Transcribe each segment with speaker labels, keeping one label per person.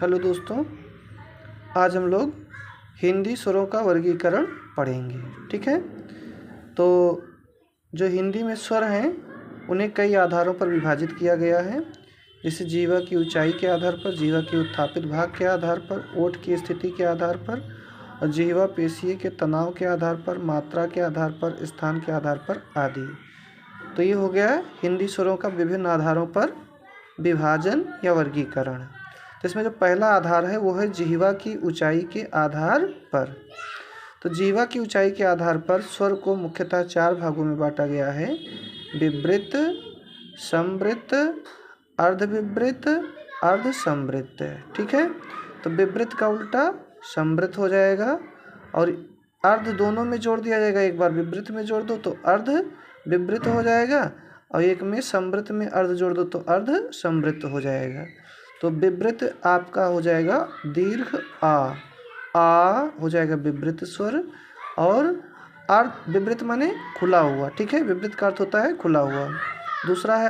Speaker 1: Hello दोस्तों, आज हम लोग हिंदी स्वरों का वर्गीकरण पढ़ेंगे। ठीक है। तो जो हिंदी में स्वर हैं उन्हें कई आधारों पर विभाजित किया गया है, जैसे जीवा की ऊंचाई के आधार पर, जीवा के उत्थापित भाग के आधार पर, ओठ की स्थिति के आधार पर और जीवा पेशीय के तनाव के आधार पर, मात्रा के आधार पर, स्थान के आधार पर आदि। तो ये हो गया हिंदी स्वरों का विभिन्न आधारों पर विभाजन या वर्गीकरण। तो इसमें जो पहला आधार है वो है जिह्वा की ऊंचाई के आधार पर। तो जिह्वा की ऊंचाई के आधार पर स्वर को मुख्यतः 4 भागों में बांटा गया है: विवृत, संवृत, अर्धविवृत, अर्धसंवृत। ठीक है। तो विवृत का उल्टा संवृत हो जाएगा और अर्ध दोनों में जोड़ दिया जाएगा। एक बार विवृत में जोड़ दो तो अर्ध विवृत हो जाएगा और एक में संवृत में अर्ध जोड़ दो तो अर्ध संवृत हो जाएगा। तो विवृत आपका हो जाएगा दीर्घ आ हो जाएगा विवृत स्वर। और अर्ध विवृत माने खुला हुआ। ठीक है। विवृत का अर्थ होता है खुला हुआ। दूसरा है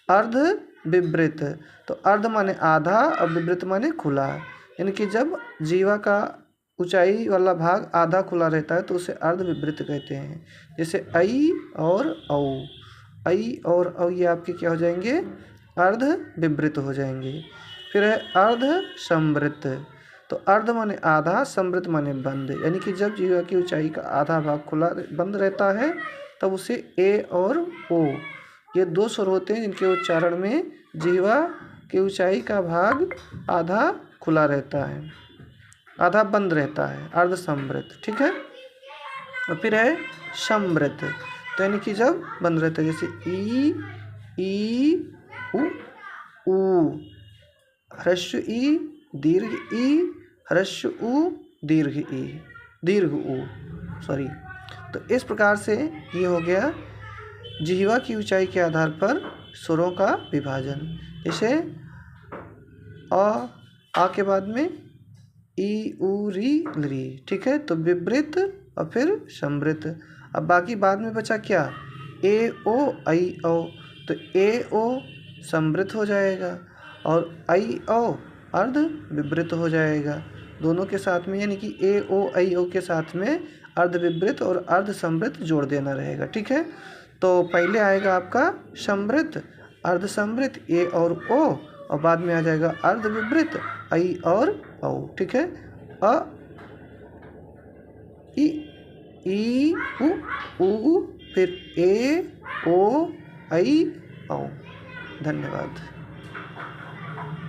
Speaker 1: अर्ध विवृत। तो अर्ध माने आधा और विवृत माने खुला, यानी कि जब जीवा का ऊंचाई वाला भाग आधा खुला रहता है तो उसे अर्ध विवृत कहते हैं। जैसे ऐ और औ, ऐ और औ ये आपके क्या हो जाएंगे? अर्ध विवृत हो जाएंगे। फिर है अर्ध संवृत। तो अर्ध माने आधा, संवृत माने बंद, यानी कि जब जीवा की ऊंचाई का आधा भाग खुला बंद रहता है तब उसे ए और ओ, ये 2 स्वर होते हैं जिनके उच्चारण में जीवा की ऊंचाई का भाग आधा खुला रहता है, आधा बंद रहता है, अर्ध संवृत। ठीक है। और फिर है संवृत, तो यानी कि जब बंद रहता है, जैसे ई उ, ह्रस्व ई, दीर्घ ई, ह्रस्व उ, दीर्घ ई, दीर्घ उ, सॉरी। तो इस प्रकार से ये हो गया जिह्वा की ऊंचाई के आधार पर स्वरों का विभाजन। जैसे आ के बाद में ई उ री ली। ठीक है। तो विवृत और फिर संवृत। अब बाकी बाद में बचा क्या? ए ओ ऐ ओ। तो ए ओ संवृत हो जाएगा और ऐ ओ अर्ध विवृत हो जाएगा दोनों के साथ में, यानी कि ए ओ ऐ ओ के साथ में अर्ध विवृत और अर्ध संवृत जोड़ देना रहेगा। ठीक है। तो पहले आएगा आपका संवृत, अर्ध संवृत ए और ओ, और बाद में आ जाएगा अर्ध विवृत ऐ और औ। ठीक है। अ ई उ, फिर ए ओ ऐ औ। धन्यवाद।